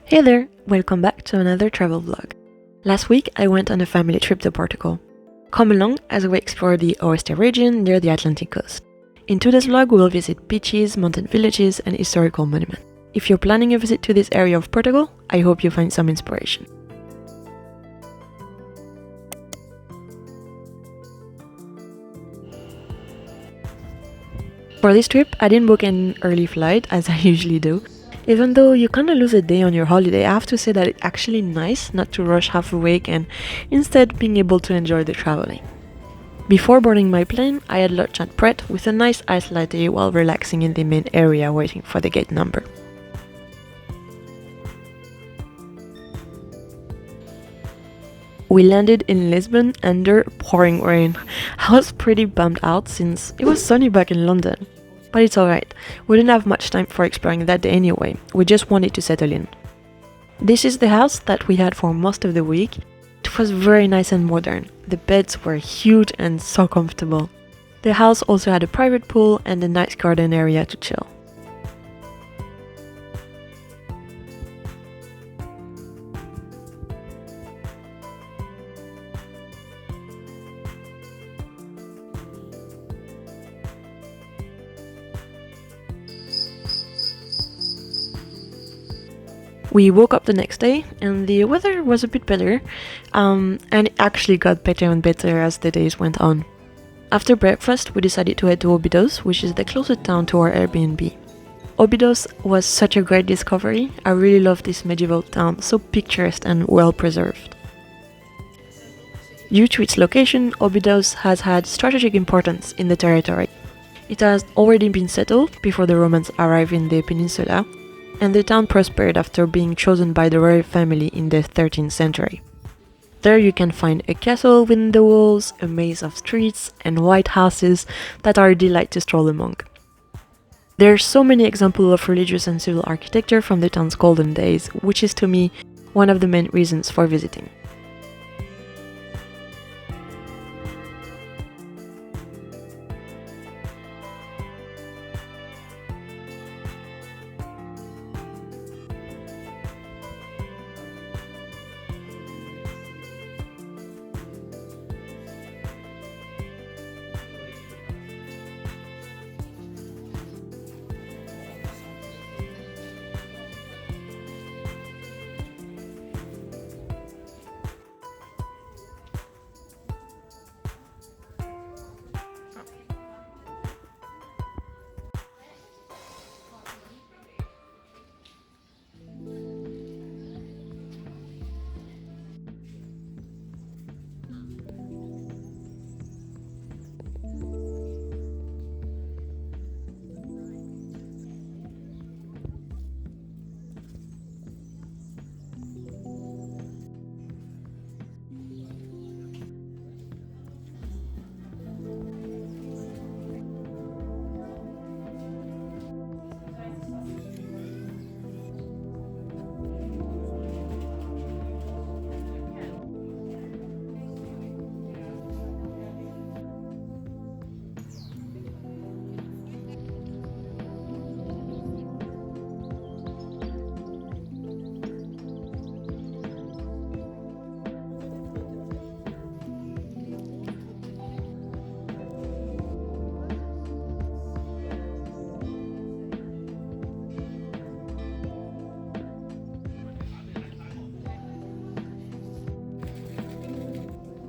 Hey there, welcome back to another travel vlog. Last week I went on a family trip to Portugal. Come along as we explore the Oeste region near the Atlantic coast. In today's vlog we will visit beaches, mountain villages and historical monuments. If you're planning a visit to this area of Portugal, I hope you find some inspiration. For this trip, I didn't book an early flight as I usually do. Even though you kinda lose a day on your holiday, I have to say that it's actually nice not to rush half awake and instead being able to enjoy the traveling. Before boarding my plane, I had lunch at Pret with a nice iced latte while relaxing in the main area waiting for the gate number. We landed in Lisbon under pouring rain. I was pretty bummed out since it was sunny back in London. But it's alright, we didn't have much time for exploring that day anyway, we just wanted to settle in. This is the house that we had for most of the week. It was very nice and modern. The beds were huge and so comfortable. The house also had a private pool and a nice garden area to chill. We woke up the next day and the weather was a bit better, and it actually got better and better as the days went on. After breakfast, we decided to head to Óbidos, which is the closest town to our Airbnb. Óbidos was such a great discovery. I really love this medieval town, so picturesque and well preserved. Due to its location, Óbidos has had strategic importance in the territory. It has already been settled before the Romans arrived in the peninsula, and the town prospered after being chosen by the royal family in the 13th century. There you can find a castle within the walls, a maze of streets, and white houses that are a delight to stroll among. There are so many examples of religious and civil architecture from the town's golden days, which is to me one of the main reasons for visiting.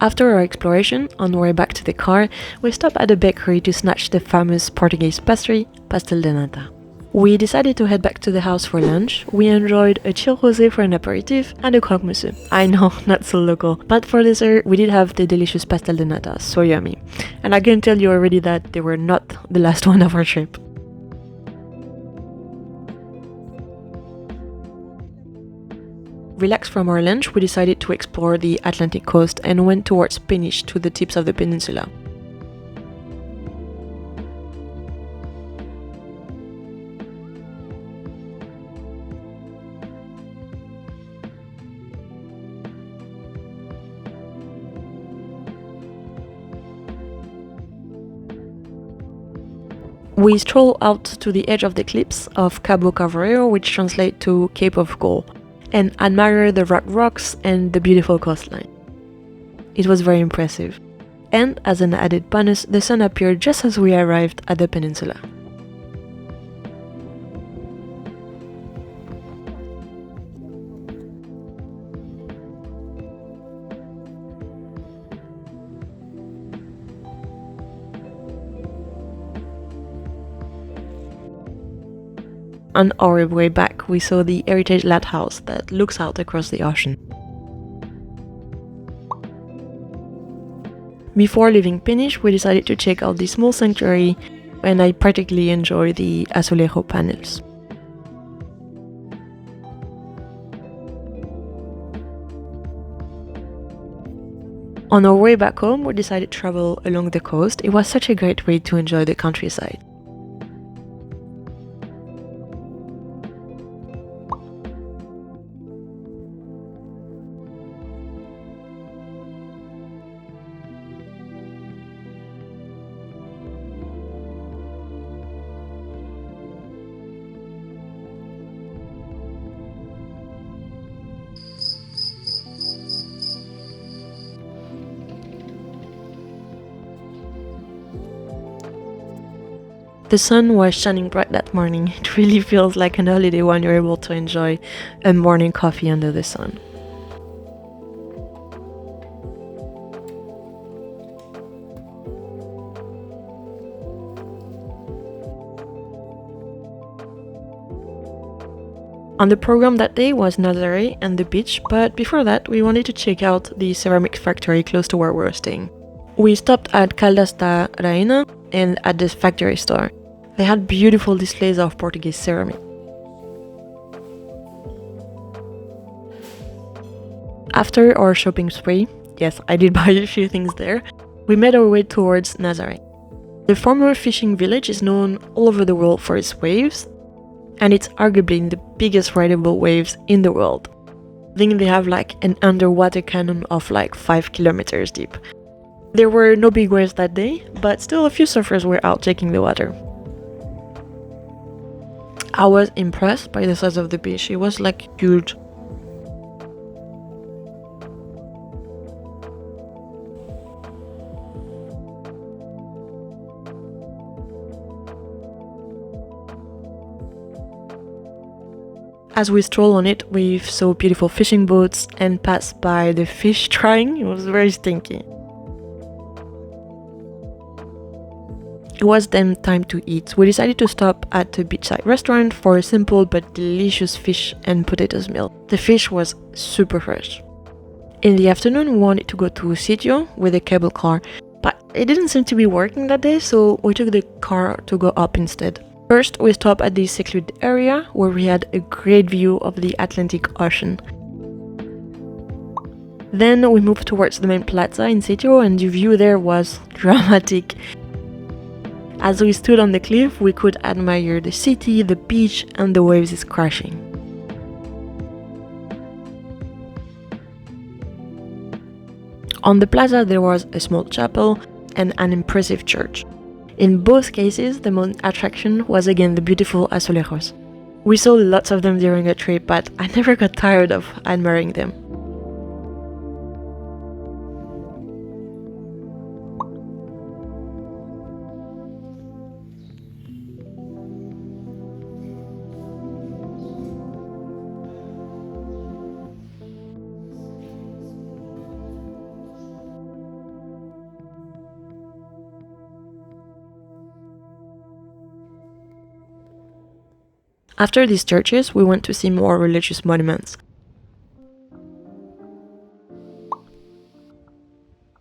After our exploration, on our way back to the car, we stopped at a bakery to snatch the famous Portuguese pastry, pastel de nata. We decided to head back to the house for lunch. We enjoyed a chill rosé for an aperitif and a croque monsieur. I know, not so local, but for dessert we did have the delicious pastel de nata, so yummy. And I can tell you already that they were not the last one of our trip. Relaxed from our lunch, we decided to explore the Atlantic coast and went towards Peniche to the tips of the peninsula. We stroll out to the edge of the cliffs of Cabo Caveiro, which translate to Cape of Gold. and admire the rocks and the beautiful coastline. It was very impressive. And as an added bonus, the sun appeared just as we arrived at the peninsula. On our way back, we saw the heritage lighthouse that looks out across the ocean. Before leaving Peniche, we decided to check out the small sanctuary, and I particularly enjoy the azulejo panels. On our way back home, we decided to travel along the coast. It was such a great way to enjoy the countryside. The sun was shining bright that morning. It really feels like an holiday when you're able to enjoy a morning coffee under the sun. On the program that day was Nazaré and the beach, but before that we wanted to check out the ceramic factory close to where we were staying. We stopped at Caldas da Rainha and at the factory store. They had beautiful displays of Portuguese ceramic. After our shopping spree, yes, I did buy a few things there, we made our way towards Nazaré. The former fishing village is known all over the world for its waves, and it's arguably the biggest rideable waves in the world. I think they have like an underwater cannon of like 5 kilometers deep. There were no big waves that day, but still a few surfers were out checking the water. I was impressed by the size of the beach. It was like huge. As we strolled on it, we saw beautiful fishing boats and passed by the fish trying. It was very stinky. It was then time to eat. We decided to stop at a beachside restaurant for a simple but delicious fish and potatoes meal. The fish was super fresh. In the afternoon, we wanted to go to Sitio with a cable car, but it didn't seem to be working that day, so we took the car to go up instead. First, we stopped at the secluded area where we had a great view of the Atlantic Ocean. Then we moved towards the main plaza in Sitio, and the view there was dramatic. As we stood on the cliff, we could admire the city, the beach, and the waves crashing. On the plaza there was a small chapel and an impressive church. In both cases, the main attraction was again the beautiful azulejos. We saw lots of them during a trip, but I never got tired of admiring them. After these churches, we went to see more religious monuments.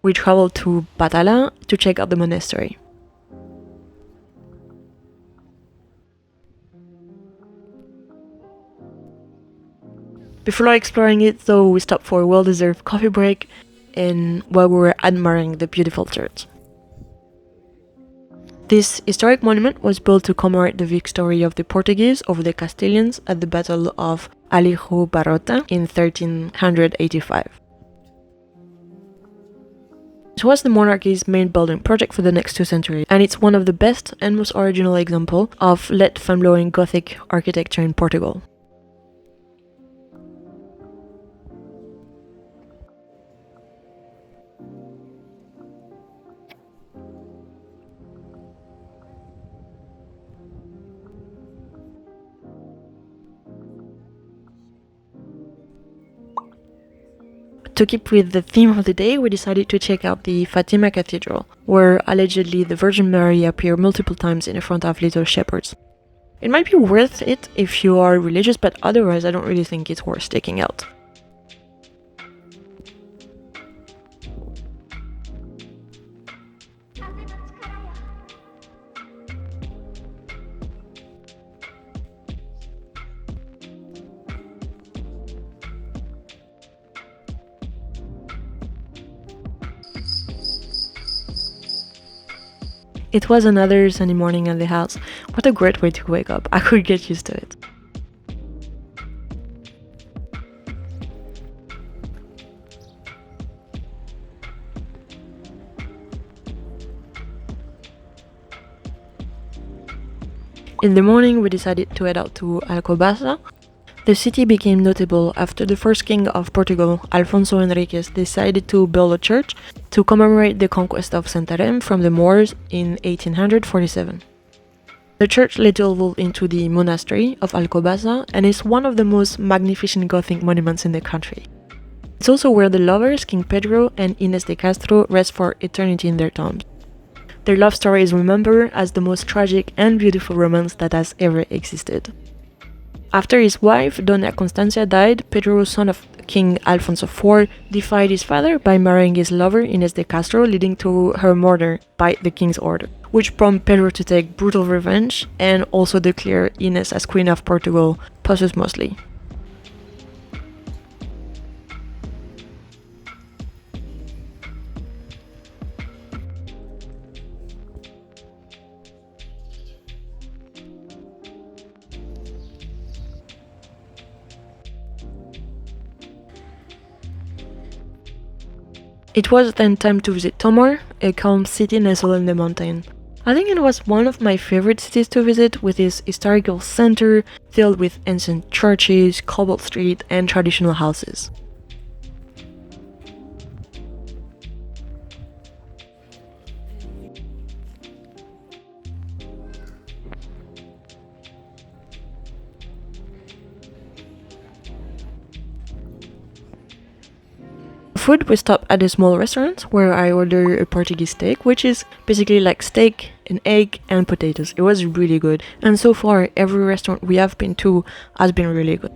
We traveled to Batala to check out the monastery. Before exploring it, though, we stopped for a well-deserved coffee break and while we were admiring the beautiful church. This historic monument was built to commemorate the victory of the Portuguese over the Castilians at the Battle of Alijo Barrota in 1385. It was the monarchy's main building project for the next 2 centuries, and it's one of the best and most original examples of let flamboyant Gothic architecture in Portugal. To keep with the theme of the day, we decided to check out the Fatima Cathedral, where allegedly the Virgin Mary appeared multiple times in front of little shepherds. It might be worth it if you are religious, but otherwise I don't really think it's worth taking out. It was another sunny morning at the house. What a great way to wake up. I could get used to it. In the morning, we decided to head out to Alcobaça. The city became notable after the first king of Portugal, Alfonso Henriques, decided to build a church to commemorate the conquest of Santarém from the Moors in 1847. The church later evolved into the monastery of Alcobaça and is one of the most magnificent Gothic monuments in the country. It's also where the lovers, King Pedro and Inés de Castro, rest for eternity in their tombs. Their love story is remembered as the most tragic and beautiful romance that has ever existed. After his wife, Dona Constancia, died, Pedro, son of King Alfonso IV, defied his father by marrying his lover Inés de Castro, leading to her murder by the king's order, which prompted Pedro to take brutal revenge and also declare Inés as Queen of Portugal posthumously. It was then time to visit Tomar, a calm city nestled in the mountain. I think it was one of my favorite cities to visit, with its historical center filled with ancient churches, cobbled streets, and traditional houses. Food, we stopped at a small restaurant where I ordered a Portuguese steak, which is basically like steak, an egg, and potatoes. It was really good, and so far every restaurant we have been to has been really good.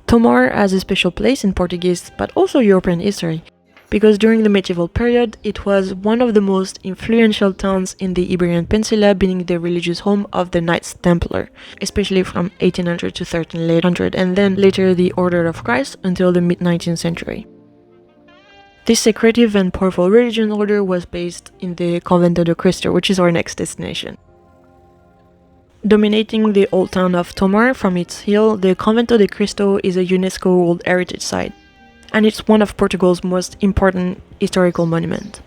Tomar has a special place in Portuguese but also European history, because during the medieval period it was one of the most influential towns in the Iberian Peninsula, being the religious home of the Knights Templar, especially from 1800 to 1300, and then later the Order of Christ until the mid-19th century. This secretive and powerful religious order was based in the Convento de Cristo, which is our next destination. Dominating the old town of Tomar from its hill, the Convento de Cristo is a UNESCO World Heritage Site, and it's one of Portugal's most important historical monuments.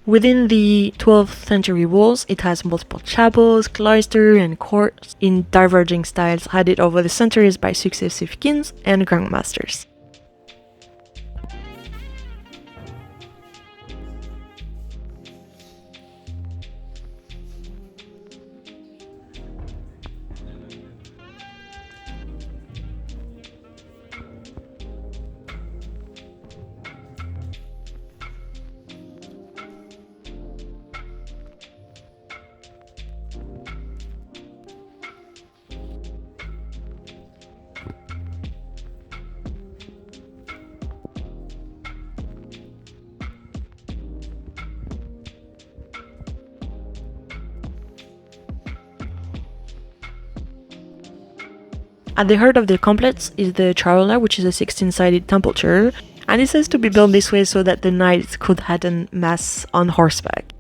Within the 12th century walls, it has multiple chapels, cloisters, and courts in diverging styles added over the centuries by successive kings and grandmasters. At the heart of the complex is the charola, which is a 16-sided temple chair, and it says to be built this way so that the knights could attend mass on horseback.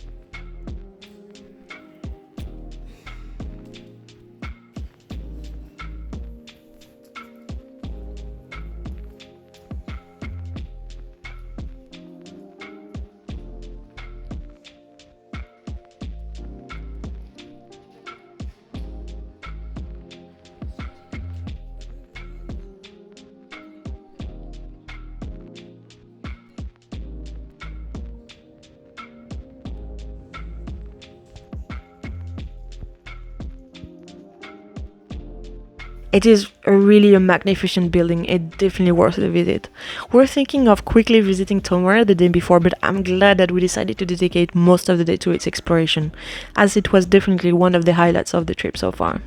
It is really a magnificent building, it's definitely worth the visit. We're thinking of quickly visiting Tomar the day before, but I'm glad that we decided to dedicate most of the day to its exploration, as it was definitely one of the highlights of the trip so far.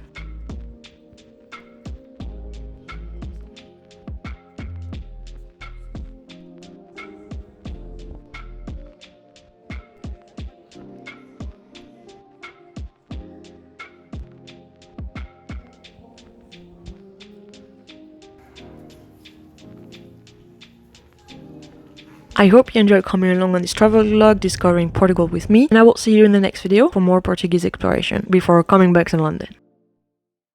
I hope you enjoyed coming along on this travel vlog discovering Portugal with me, and I will see you in the next video for more Portuguese exploration before coming back to London.